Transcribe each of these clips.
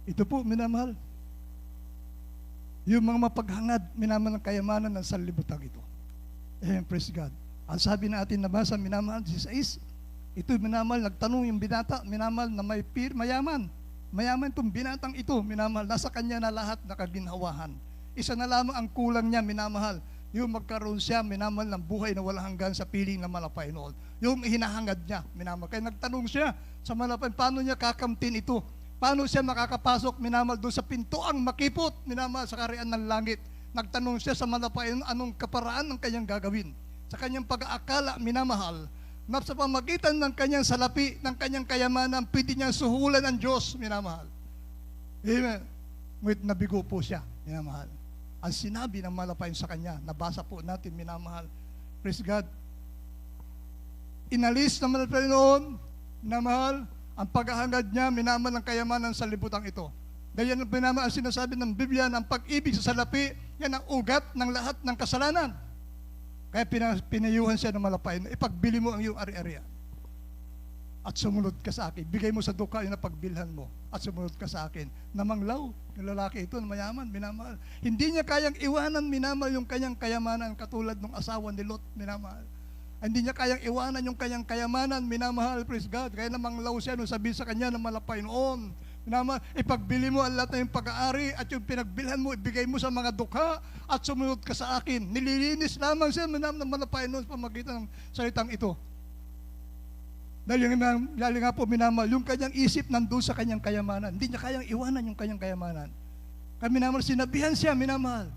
Ito po, minamahal, yung mga mapaghangad, minamahal ng kayamanan ng sanlibutan ito. Amen, praise God. Ang sabi natin nabasa, minamahal, 16, ito minamahal, nagtanong yung binata, minamahal na may mayaman. Mayaman itong binatang ito, minamahal, nasa kanya na lahat nakaginhawahan. Isa na lamang ang kulang niya, minamahal, yung magkaroon siya, minamahal, ng buhay na walang hanggan sa piling na malapay noon. Yung hinahangad niya, minamahal. Kaya nagtanong siya sa malapay, paano niya kakamtin ito? Paano siya makakapasok, minamahal, doon sa pintuang makipot, minamahal, sa kaharian ng langit. Nagtanong siya sa malapay, anong kaparaan ng kanyang gagawin. Sa kanyang pag-aakala, minamahal, na sa pamagitan ng kanyang salapi, ng kanyang kayamanan, pwede niyang suhulan ang Diyos, minamahal. Amen. Ngunit nabigo po siya, minamahal. Ang sinabi ng malapayon sa kanya, nabasa po natin, minamahal. Praise God. Inalis ng malapayon noon, minamahal, ang paghahangad niya, minamahal ng kayamanan sa libutan ito. Ganyan ang minamahal ang sinasabi ng Biblia, ng pag-ibig sa salapi, yan ang ugat ng lahat ng kasalanan. Kaya pinayuhan siya ng malapayon, ipagbili mo ang iyong ari-arian. At sumunod ka sa akin. Bigay mo sa duka yung napagbilhan mo. At sumunod ka sa akin. Namanglaw, yung lalaki ito, mayaman, minamahal. Hindi niya kayang iwanan, minamahal, yung kanyang kayamanan, katulad ng asawa ni Lot, minamahal. Hindi niya kayang iwanan yung kanyang kayamanan, minamahal, praise God. Kaya namanglaw siya nung sabi sa kanya ng malapay noon. Minamahal, ipagbili mo ang lahat ng pag-aari at yung pinagbilhan mo, ibigay mo sa mga dukha at sumunod ka sa akin. Nililinis lamang siya ng malapay noon sa pamagitan ng salitang ito. Dahil nga po, minamahal, yung kanyang isip nandun sa kanyang kayamanan. Hindi niya kayang iwanan yung kanyang kayamanan. Kaya minamahal, sinabihan siya, minamahal.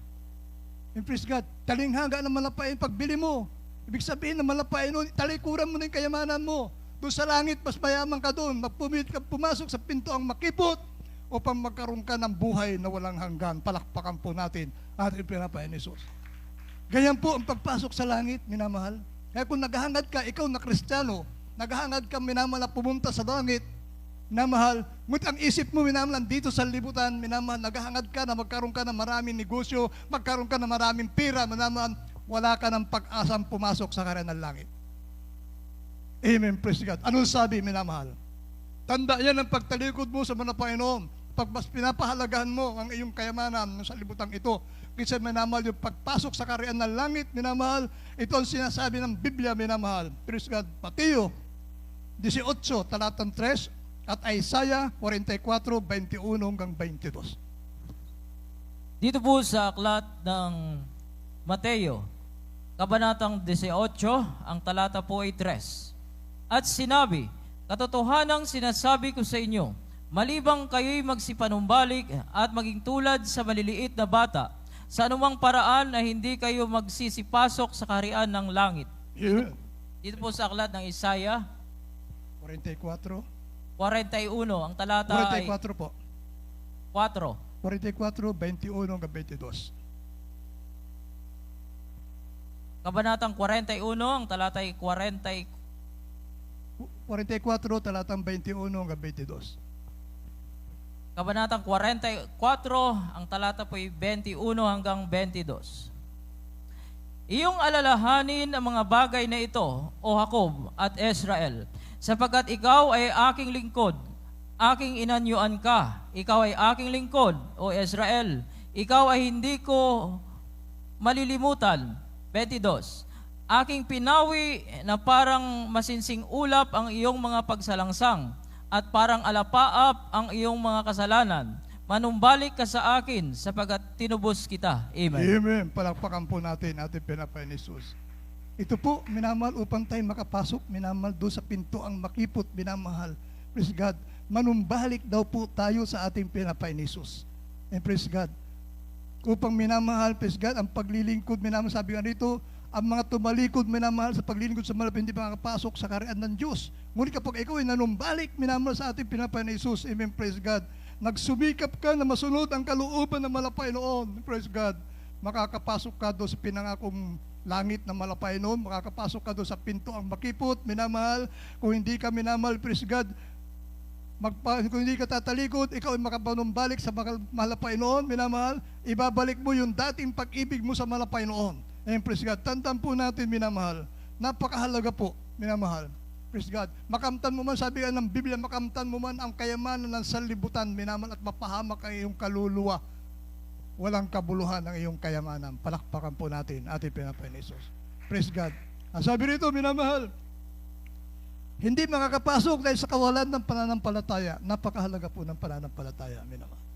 And praise God, talinghaga ng malapain, pagbili mo. Ibig sabihin ng malapain noon, talikuran mo na yung kayamanan mo. Doon sa langit, mas mayaman ka doon. Magpumit ka, pumasok sa pintuang makipot upang magkaroon ka ng buhay na walang hanggan. Palakpakan po natin ating pinapain ni Jesus. Ganyan po ang pagpasok sa langit, minamahal. Kaya kung naghahangad ka, ikaw na Kristiyano, naghahangad ka, minamahal, na pumunta sa langit, minamahal, ngunit ang isip mo, minamahal, dito sa libutan, minamahal, naghahangad ka na magkaroon ka ng maraming negosyo, magkaroon ka ng maraming pira, minamahal, wala ka ng pag-asang pumasok sa kaharian ng langit. Amen, praise God. Anong sabi, minamahal? Tanda yan ang pagtalikod mo sa mga Panginoon. Pag mas pinapahalagahan mo ang iyong kayamanan sa libutan ito, kasi minamahal, yung pagpasok sa kaharian ng langit, minamahal, ito ang sinasabi ng Biblia, minamahal. Praise God. Mateo 18, talatang 3, at Isaiah 44, 21 hanggang 22. Dito po sa aklat ng Mateo, kabanatang 18, ang talata po ay 3. At sinabi, katotohanang sinasabi ko sa inyo, malibang kayo'y magsipanumbalik at maging tulad sa maliliit na bata, sa anumang paraan na hindi kayo magsisipasok sa kaharian ng langit. Yeah. Dito po sa aklat ng Isaiah 44. 41, ang talata ay 44 po. 4. 44, 21 hanggang 22. Kabanatang 41, ang talata ay 44, talatang 21 hanggang 22. Kabanatang 44, ang talata po ay 21 hanggang 22. Iyong alalahanin ang mga bagay na ito, O Jacob at Israel, sapagkat ikaw ay aking lingkod, aking inanyuan ka. Ikaw ay aking lingkod, O Israel. Ikaw ay hindi ko malilimutan. 22. Aking pinawi na parang masinsing ulap ang iyong mga pagsalangsang at parang alapaap ang iyong mga kasalanan. Manumbalik ka sa akin sapagkat tinubos kita. Amen. Amen. Palakpakan po natin ating pinapain ni Jesus. Ito po, minamahal, upang tayo makapasok, minamahal, doon sa pinto ang makipot, minamahal. Praise God. Manumbalik daw po tayo sa ating pinapain ni Jesus. And praise God. Upang minamahal, praise God, ang paglilingkod, minamahal, sabi nga rito, ang mga tumalikod, minamahal, sa paglilingkod sa malapit, hindi makakapasok sa kaharian ng Diyos. Ngunit kapag ikaw ay nanumbalik, minamahal, sa ating pinapain ni Jesus, amen, praise God, nagsumikap ka na masunod ang kalooban ng malapay noon, praise God, makakapasok ka doon sa pinangakong langit na malapay noon, makakapasok ka doon sa pinto ang makipot, minamahal, kung hindi ka minamahal, praise God, kung hindi ka tatalikod, ikaw ay makapanumbalik sa malapay noon, minamahal, ibabalik mo yung dating pag-ibig mo sa malapay noon. Amen, praise God. Tandaan po natin, minamahal, napakahalaga po, minamahal. Praise God. Makamtan mo man, sabi nga ng Biblia, makamtan mo man ang kayamanan ng sanlibutan, minamahal, at mapahamak ang iyong kaluluwa. Walang kabuluhan ang iyong kayamanan. Palakpakan po natin, ating pinapain Isus. Praise God. Ang sabi rito, minamahal, hindi makakapasok dahil sa kawalan ng pananampalataya. Napakahalaga po ng pananampalataya, minamahal.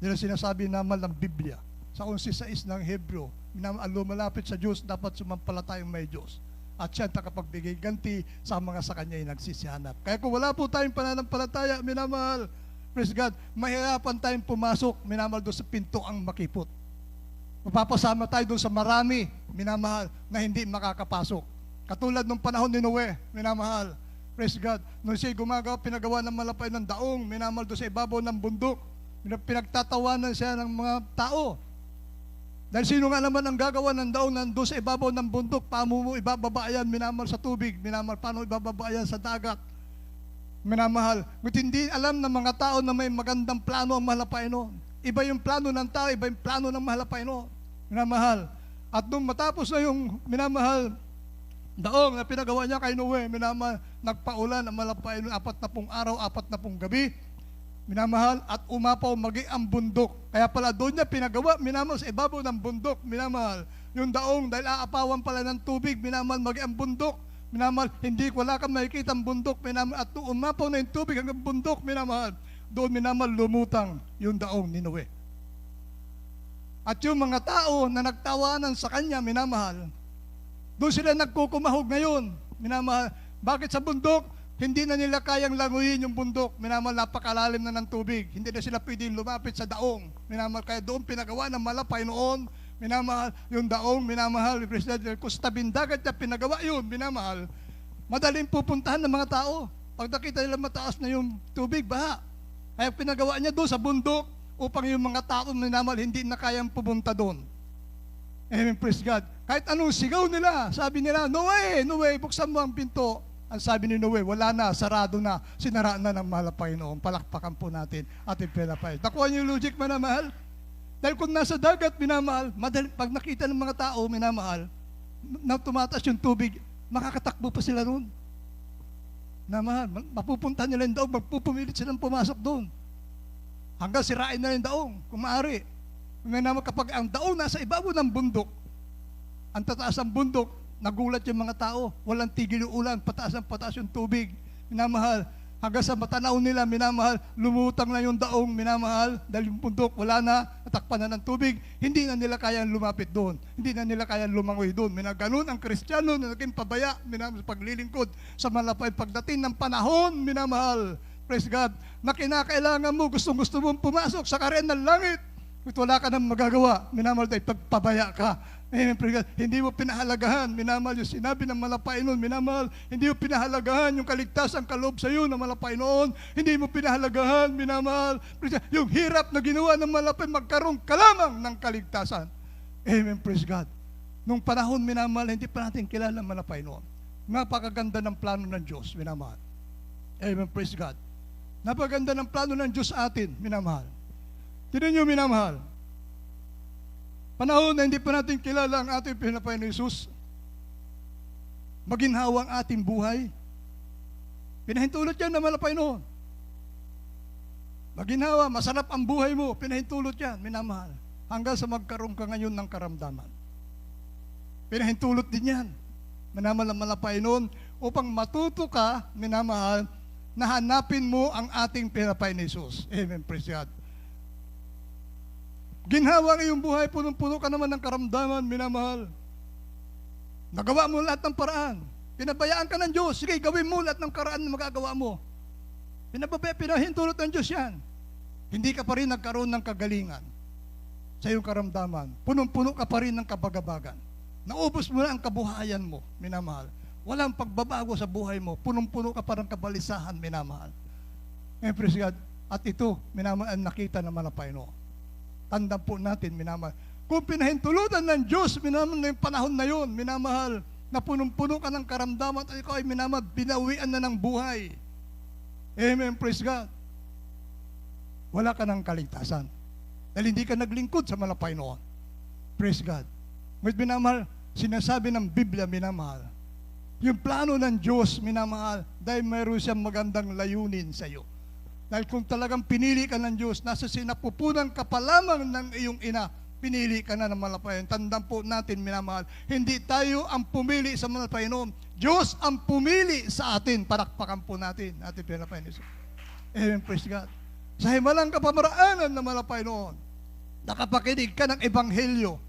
Dahil sinasabi naman ng Biblia, sa 11:6 ng Hebrew, minamahal, lumalapit sa Diyos, dapat sumampalatayang may Diyos. At siya nakapagbigay ganti sa mga sa kanya ay nagsisihanap. Kaya kung wala po tayong pananampalataya, minamahal, praise God, mahirapan tayong pumasok, minamahal, doon sa pinto ang makipot. Mapapasama tayo doon sa marami, minamahal, na hindi makakapasok. Katulad nung panahon ni Noe, minamahal, praise God, nung siya pinagawa ng malapay ng daong, minamahal, doon sa ibabaw ng bundok, pinagtatawanan siya ng mga tao. Dahil sino nga naman ang gagawa ng daong nandun sa ibabaw ng bundok, paano mo ibababa yan, minamahal, sa tubig, minamahal, paano ibababa yan sa dagat, minamahal. Ngunit hindi alam ng mga tao na may magandang plano ang mahal na Panginoon. Iba yung plano ng tao, iba yung plano ng mahal na Panginoon, minamahal. At nung matapos na yung, minamahal, daong na pinagawa niya kay Noe, minamahal, nagpaulan ang mahal na Panginoon, 40 araw, 40 gabi, minamahal, at umapaw magi ang bundok. Kaya pala doon niya pinagawa, minamahal, sa ibabaw ng bundok, minamahal, yung daong, dahil aapawan pala ng tubig, minamahal, magi ang bundok, minamahal, hindi, wala kang makikita ang bundok, minamahal, at umapaw na yung tubig hanggang bundok, minamahal, doon, minamahal, lumutang yung daong ni Noe. At yung mga tao na nagtawanan sa kanya, minamahal, doon sila nagkukumahog ngayon, minamahal. Bakit sa bundok? Hindi na nila kayang languyin yung bundok. Minamahal, napakalalim na ng tubig. Hindi na sila pwedeng lumapit sa daong. Minamahal, kaya doon pinagawa ng malapay noon. Minamahal, yung daong, minamahal, kung sa tabing dagat na pinagawa yun, minamahal, madaling pupuntahan ng mga tao. Pag nakita nila mataas na yung tubig, baha. Kaya pinagawa niya doon sa bundok upang yung mga tao, minamahal, hindi na kayang pumunta doon. Amen, praise God. Kahit anong sigaw nila, sabi nila, Noe, Noe, buksan mo ang pinto. Ang sabi ni Noe, wala na, sarado na, sinara na ng mahal na Panginoon. Palakpakan po natin ating pinapay. Nakuha niyo yung logic, minamahal? Dahil kung nasa dagat, minamahal, pag nakita ng mga tao, minamahal, na tumataas yung tubig, makakatakbo pa sila roon. Minamahal, mapupunta nila yung daong, magpupumilit silang pumasok doon. Hanggang sirain na yung daong, kung maaari. Minamahal, kapag ang daong nasa ibabaw ng bundok, ang tataas ng bundok, nagulat yung mga tao, walang tigil yung ulan, pataas yung tubig, minamahal, hanggang sa matanaw nila, minamahal, lumutang na yung daong, minamahal, dahil yung bundok, wala na, natakpan na ng tubig, hindi na nila kayang lumapit doon, hindi na nila kayang lumangoy doon. Minaganon ang Kristiyano na naging pabaya, minamahal, sa paglilingkod, sa malapay pagdating ng panahon, minamahal, praise God, na kinakailangan mo, gustong-gusto mong pumasok sa karen ng langit, kung wala ka nang magagawa, minamahal, dahil pagpabaya ka. Amen, praise God. Hindi mo pinahalagahan, minamahal, yung sinabi ng malapay noon, minamahal, hindi mo pinahalagahan yung kaligtasan kaloob sa iyo ng malapay noon, hindi mo pinahalagahan, minamahal, praise God, yung hirap na ginawa ng malapay, magkaroon ka lamang ng kaligtasan. Amen, praise God. Nung panahon, minamahal, hindi pa natin kilala ang malapay noon. Napakaganda ng plano ng Diyos, minamahal. Amen, praise God. Napakaganda ng plano ng Diyos sa atin, minamahal. Tignan niyo, minamahal. Panahon na hindi pa natin kilala ang ating pinapay ni Jesus, maginhawa ang ating buhay. Pinahintulot yan na malapay noon. Maginhawa, masarap ang buhay mo, pinahintulot yan, minamahal. Hanggang sa magkaroon ka ngayon ng karamdaman. Pinahintulot din yan, minamahal ang malapay noon, upang matuto ka, minamahal, na hanapin mo ang ating pinapay ni Jesus. Amen, praise God. Ginhawa ang iyong buhay, punong-puno ka naman ng karamdaman, minamahal. Nagawa mo lahat ng paraan. Pinabayaan ka ng Diyos. Sige, gawin mo lahat ng karaan na magagawa mo. Pinahintulot ng Diyos yan. Hindi ka pa rin nagkaroon ng kagalingan sa iyong karamdaman. Punong-puno ka pa rin ng kabagabagan. Naubos mo na ang kabuhayan mo, minamahal. Walang pagbabago sa buhay mo. Punong-puno ka pa ng kabalisahan, minamahal. Ngayon, praise God. At ito, minamahal, ang nakita naman ng Panginoon. Tandaan po natin, minamahal. Kung pinahintulutan ng Diyos, minamahal, na yung panahon na yun, minamahal, na punong-puno ka ng karamdaman at ikaw ay minamahal, binawian na ng buhay. Amen, praise God. Wala ka ng kaligtasan. Dahil hindi ka naglingkod sa malapay noon. Praise God. Ngunit minamahal, sinasabi ng Biblia, minamahal, yung plano ng Diyos, minamahal, dahil mayroon siyang magandang layunin sa iyo. Dahil kung talagang pinili ka ng Diyos, nasa sinapupunan ka pa lamang ng iyong ina, pinili ka na ng malapayan. Tandaan po natin, minamahal, hindi tayo ang pumili sa malapayan. Diyos ang pumili sa atin. Parakpakan po natin, ating pinapayan. Amen, praise God. Sa himalang kapamaraanan ng malapayan, nakapakinig ka ng Ebanghelyo,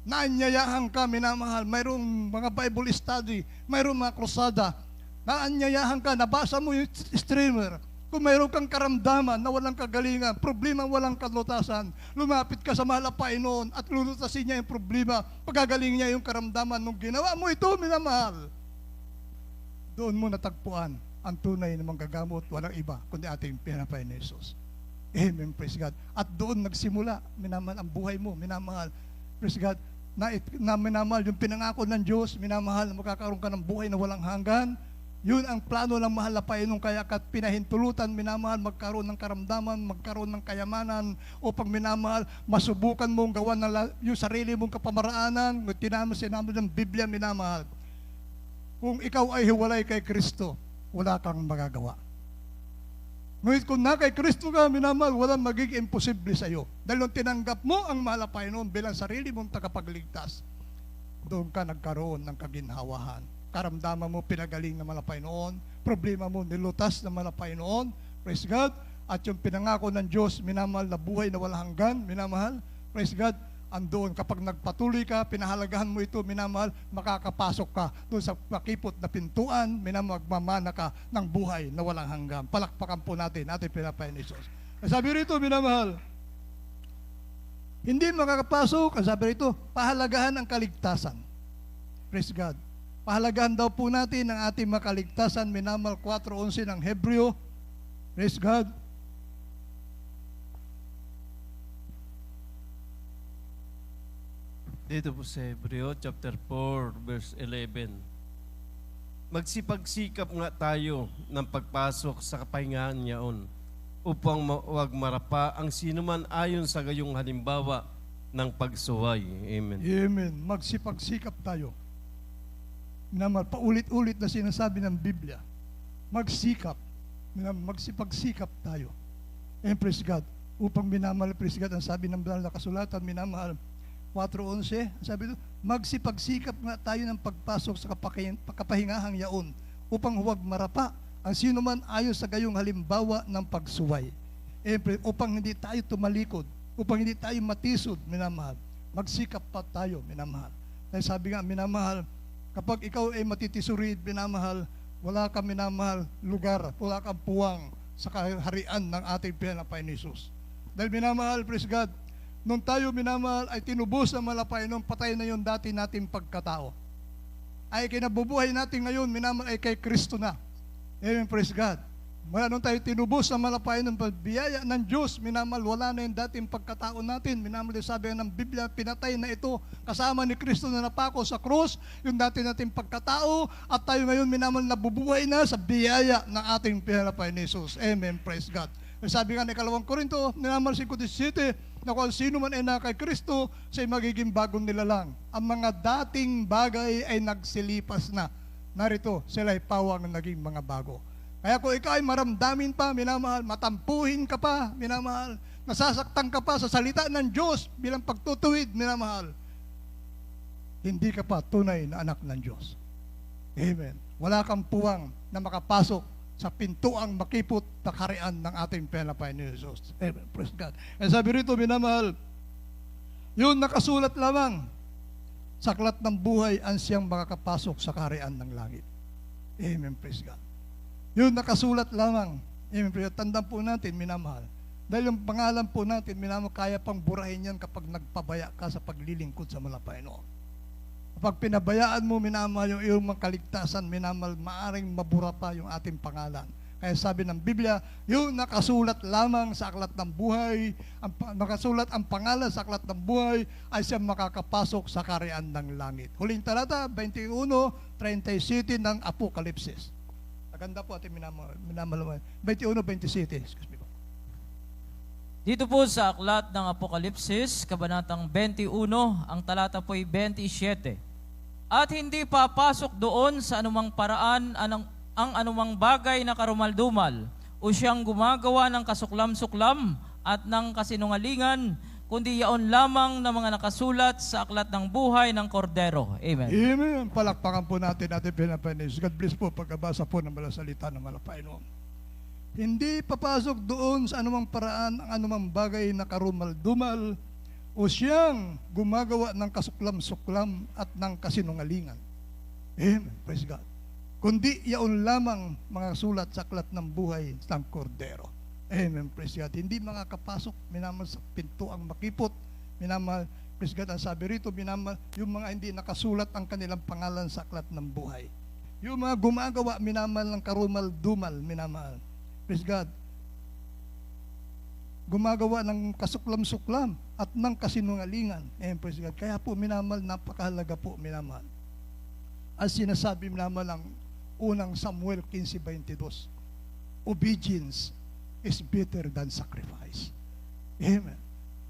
naanyayahan ka, minamahal, mayroong mga Bible study, mayroong mga krusada, naanyayahan ka, nabasa mo yung streamer, kung mayroon kang karamdaman na walang kagalingan, problema walang kalutasan, lumapit ka sa mahal na Panginoon at lulutasin niya yung problema, pagagaling niya yung karamdaman. Nung ginawa mo ito, minamahal, doon mo natagpuan ang tunay na manggagamot, walang iba, kundi ating pinapain ni Jesus. Amen, praise God. At doon nagsimula, minamahal, ang buhay mo, minamahal, praise God, na minamahal, yung pinangako ng Diyos, minamahal, makakaroon ka ng buhay na walang hanggan. Yun ang plano ng mahal na Panginoon, kaya kat pinahintulutan, minamahal, magkaroon ng karamdaman, magkaroon ng kayamanan, upang minamahal, masubukan mong gawan yung sarili mong kapamaraanan. Sinabi ng Biblia, minamahal, kung ikaw ay hiwalay kay Kristo, wala kang magagawa. Ngunit kung na kay Kristo ka, minamahal, walang magiging imposible sa iyo. Dahil nung tinanggap mo ang mahal na Panginoon bilang sarili mong tagapagligtas, doon ka nagkaroon ng kaginhawahan. Karamdaman mo, pinagaling ng mahal na Panginoon. Problema mo, nilutas ng mahal na Panginoon. Praise God. At yung pinangako ng Diyos, minamahal, na buhay na walang hanggan, minamahal. Praise God. Andoon, kapag nagpatuloy ka, pinahalagahan mo ito, minamahal, makakapasok ka doon sa makipot na pintuan, minamahal, magmamana ka ng buhay na walang hanggan. Palakpakan po natin, ating pinapain ni Jesus. Sabi rito, minamahal, hindi makakapasok, sabi rito, pahalagahan ang kaligtasan. Praise God. Pahalagahan daw po natin ang ating makaligtasan, minamahal 4:11 ng Hebreo. Praise God. Dito po sa Hebreo, chapter 4, verse 11. Magsipagsikap nga tayo ng pagpasok sa kapahingahan niyaon upang huwag marapa ang sinuman ayon sa gayong halimbawa ng pagsuway. Amen. Amen. Magsipagsikap tayo. Minamahal, paulit-ulit na sinasabi ng Biblia. Magsikap. Magsipagsikap tayo. And praise God. Upang minamahal, praise God, ang sabi ng banal na kasulatan, minamahal, 4:11, sabi ito, magsipagsikap nga tayo ng pagpasok sa kapahingahang yaon upang huwag marapa ang sino man ayon sa gayong halimbawa ng pagsuway. Upang hindi tayo tumalikod, upang hindi tayo matisod, minamahal, magsikap pa tayo, minamahal. Dahil sabi nga, minamahal, kapag ikaw ay matitisurid, minamahal, wala kang, minamahal, lugar, wala kang puwang sa kaharian ng ating Panginoon Jesus. Dahil minamahal, praise God, nung tayo, minamahal, ay tinubos ng malapay, nung patay na yung dati nating pagkatao. Ay kinabubuhay natin ngayon, minamahal, ay kay Kristo na. Amen, praise God. Mula nung tayo tinubos ng malapay, ng biyaya ng Diyos, minamahal, wala na yung dating pagkatao natin. Minamahal, sabi ng Biblia, pinatay na ito, kasama ni Kristo na napako sa krus, yung dati nating pagkatao, at tayo ngayon, minamahal, nabubuhay na sa biyaya ng ating pinalapay ni Jesus. Amen, praise God. Sabi nga ni 2 Korinto, minamahal 5:17, na kung sino man ay na kay Kristo, siya'y magiging bagong nilalang. Ang mga dating bagay ay nagsilipas na. Narito, sila'y pawang naging mga bago. Kaya kung ikaw ay maramdamin pa, minamahal, matampuhin ka pa, minamahal, nasasaktan ka pa sa salita ng Diyos bilang pagtutuwid, minamahal, hindi ka pa tunay na anak ng Diyos. Amen. Wala kang puwang na makapasok sa pintuang makipot na kaharian ng ating Panginoon ni Jesus. Amen. Praise God. Kaya sabi rito, minamahal, yun nakasulat lamang sa aklat ng buhay ang siyang makakapasok sa kaharian ng langit. Amen. Praise God. Yun nakasulat lamang. Amen. Praise God. Tandaan po natin, minamahal. Dahil yung pangalan po natin, minamahal, kaya pang burahin yan kapag nagpabaya ka sa paglilingkod sa Panginoon. Kapag pinabayaan mo, minamahal, yung iyong mga kaligtasan, minamahal, maaring mabura pa yung ating pangalan. Kaya sabi ng Biblia, yung nakasulat lamang sa aklat ng buhay, nakasulat ang pangalan sa aklat ng buhay, ay siya makakapasok sa kaharian ng langit. Huling talata, 21:37 ng Apokalipsis. Maganda po ating minamahal. 21:27, excuse me po. Dito po sa aklat ng Apokalipsis, kabanatang 21, ang talata po'y 27. at hindi papasok doon sa anumang paraan ang anumang bagay na karumaldumal o siyang gumagawa ng kasuklam-suklam at ng kasinungalingan, kundi yaon lamang na mga nakasulat sa aklat ng buhay ng Kordero. Amen. Amen. Palakpakan po natin ating pinapanis. God bless po pagkabasa po ng malasalita ng Malapainom. Hindi papasok doon sa anumang paraan ang anumang bagay na karumal-dumal o siyang gumagawa ng kasuklam-suklam at ng kasinungalingan. Amen. Praise God. Kundi yaon lamang mga sulat sa aklat ng buhay ng Kordero. Amen. Praise God. Hindi makakapasok, minamahal, sa pintuang makipot. Minamahal, praise God, ang sabi rito, minamahal, yung mga hindi nakasulat ang kanilang pangalan sa aklat ng buhay. Yung mga gumagawa, minamahal, ng karumal-dumal, minamahal. Praise God. Gumagawa ng kasuklam-suklam at ng kasinungalingan. Amen, praise God. Kaya po, minamahal, napakahalaga po, minamahal. As sinasabi, minamahal, ang unang Samuel 15:22, obedience is better than sacrifice. Amen.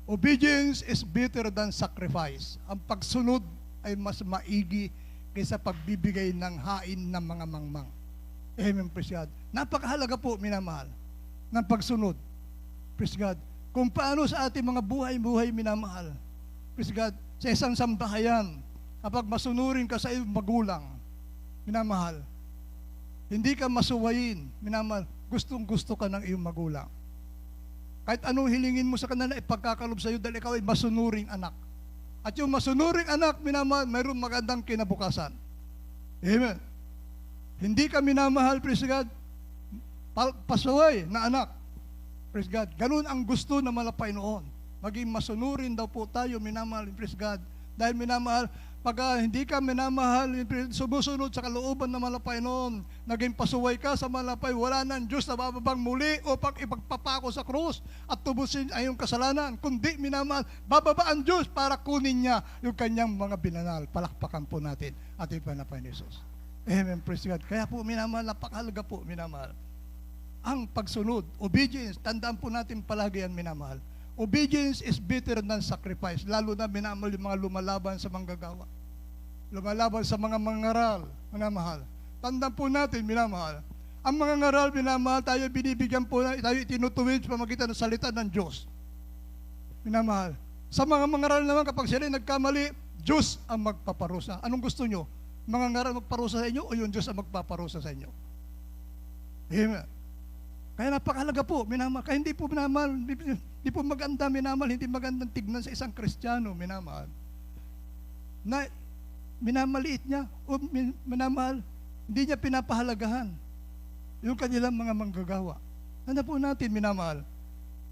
Obedience is better than sacrifice. Ang pagsunod ay mas maigi kaysa pagbibigay ng hain ng mga mangmang. Amen, praise God. Napakahalaga po, minamahal, ng pagsunod. Praise God. Kung paano sa ating mga buhay-buhay, minamahal. Praise God. Sa isang sambahayan, kapag masunurin ka sa iyong magulang, minamahal, hindi ka masuwayin, minamahal, gustong-gusto ka ng iyong magulang. Kahit anong hilingin mo sa kanila, ipagkakalob sa iyo dahil ikaw ay masunuring anak. At yung masunuring anak, minamahal, mayroong magandang kinabukasan. Amen. Hindi ka minamahal, praise God, pasaway na anak. Praise God. Ganun ang gusto na malapay noon. Maging masunurin daw po tayo, minamahal, praise God. Dahil minamahal, pag hindi ka minamahal, sumusunod sa kalooban na malapay noon, naging pasuway ka sa malapay, wala nang Diyos na bababang muli upang ipagpapako sa krus at tubusin ay yung kasalanan. Kundi minamahal, bababa ang Diyos para kunin niya yung kanyang mga binanal. Palakpakan po natin ating Panginoon Jesus. Amen, praise God. Kaya po minamahal, napakahalaga po, minamahal. Ang pagsunod, obedience, tandaan po natin palagi yan, minamahal. Obedience is better than sacrifice. Lalo na minamahal yung mga lumalaban sa manggagawa. Lumalaban sa mga mangaral, minamahal. Tandaan po natin, minamahal. Ang mga ngaral, minamahal, tayo binibigyan po, tayo itinutuwid sa pamagitan ng salita ng Diyos. Minamahal. Sa mga mangaral naman, kapag sila nagkamali, Diyos ang magpaparusa. Anong gusto nyo? Mga ngaral magparusa sa inyo o yung Diyos ang magpaparusa sa inyo? Amen. Kaya napakahalaga po, minamahal. Kaya hindi po minamahal, hindi po maganda, minamahal, hindi magandang tignan sa isang Kristiyano, minamahal. Na minamaliit niya o minamahal, hindi niya pinapahalagahan yung kanilang mga manggagawa. Ano po natin, minamahal?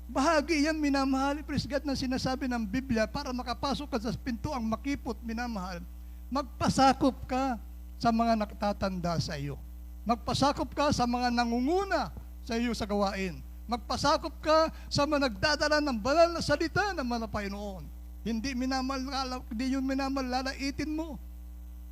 Bahagi yan, minamahal, praise God, na sinasabi ng Biblia para makapasok ka sa pintuang makipot, minamahal. Magpasakop ka sa mga nakatatanda sa iyo. Magpasakop ka sa mga nangunguna sa iyo sa gawain. Magpasakop ka sa mga nagdadala ng banal na salita ng malapay noon. Hindi yun minamahal, lalaitin mo.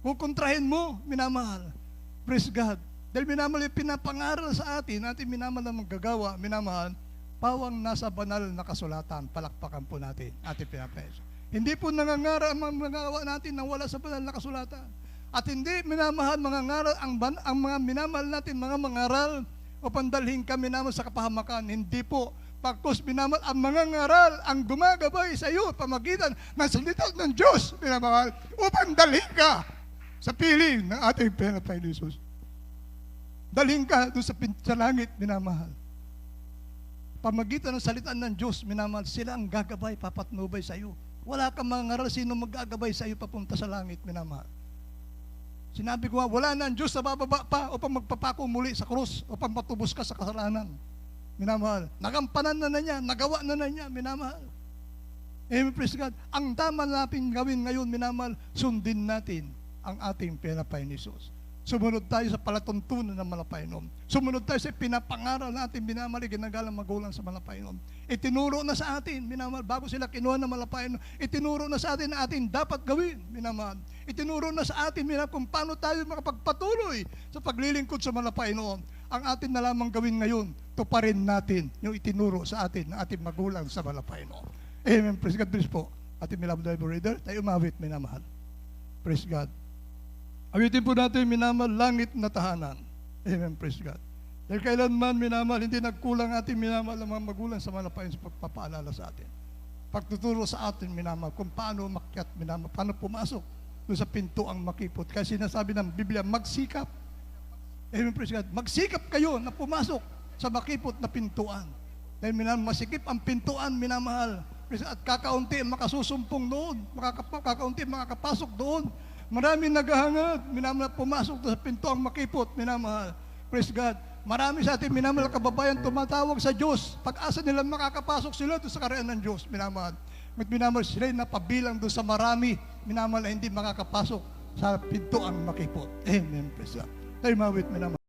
Kukontrahin mo, minamahal. Praise God. Dahil minamahal yung pinapangaral sa atin minamahal na manggagawa, minamahal, pawang nasa banal na kasulatan. Palakpakan po natin ating pinapayos. Hindi po nangangaral ang mga natin na wala sa banal na kasulatan. At hindi minamahal mangangaral ang mga minamahal natin, mga mangaral, o pandalhin kami naman sa kapahamakan. Hindi po. Pagkus minamahal, ang mga ngaral ang gumagabay sa iyo pamagitan ng salita ng Diyos, minamahal, upang dalhin ka sa piling ng ating Panginoon Jesus. Dalhin ka doon sa langit, minamahal. Pamagitan ng salita ng Diyos, minamahal, sila ang gagabay, papatnubay sa iyo. Wala kang mga ngaral, sino magagabay sa iyo papunta sa langit, minamahal. Sinabi ko nga, wala na ang Diyos na bababa pa upang magpapako muli sa krus, upang matubos ka sa kasalanan. Minamahal. Nagampanan na niya, nagawa na niya, minamahal. Amen, praise God. Ang tama natin gawin ngayon, minamahal, sundin natin ang ating Panginoon Jesus. Sumunod tayo sa palatuntunan ng Malapainom. Sumunod tayo sa pinapangaral natin, minamahal, ginagalang magulang sa Malapainom. Itinuro na sa atin, minamahal, bago sila kinuha ng Malapainom, itinuro na sa atin na atin dapat gawin, minamahal. Itinuro na sa atin, minamahal, kung paano tayo makapagpatuloy sa paglilingkod sa Malapainom. Ang atin na lamang gawin ngayon, tuparin natin yung itinuro sa atin ng ating magulang sa Malapainom. Amen. Praise God. Praise po. Ating beloved Bible reader, tayo umawit, minamahal. Praise God. Awitin po natin, minamahal, langit na tahanan. Amen, praise God. Dahil kailanman, minamahal, hindi nagkulang ating minamahal ang mga magulang sa malapayan sa pagpapaalala sa atin. Pagtuturo sa atin, minamahal, kung paano makyat, minamahal, paano pumasok doon sa pinto ang makipot. Kasi sinasabi ng Biblia, magsikap. Amen, praise God. Magsikap kayo na pumasok sa makipot na pintuan. Dahil minamahal, masikip ang pintuan, minamahal. At kakaunti ang makasusumpong doon. Kakaunti ang makakapasok doon. Maraming naghahangad, minamahal, pumasok doon sa pinto ang makipot, minamahal. Praise God. Marami sa ating minamahal kababayan tumatawag sa Diyos. Pag-asa nila makakapasok sila doon sa karayaan ng Diyos, minamahal. At minamahal, sila napabilang doon sa marami, minamahal, na hindi makakapasok sa pinto ang makipot. Amen. Praise God. Tayo mawit, minamahal.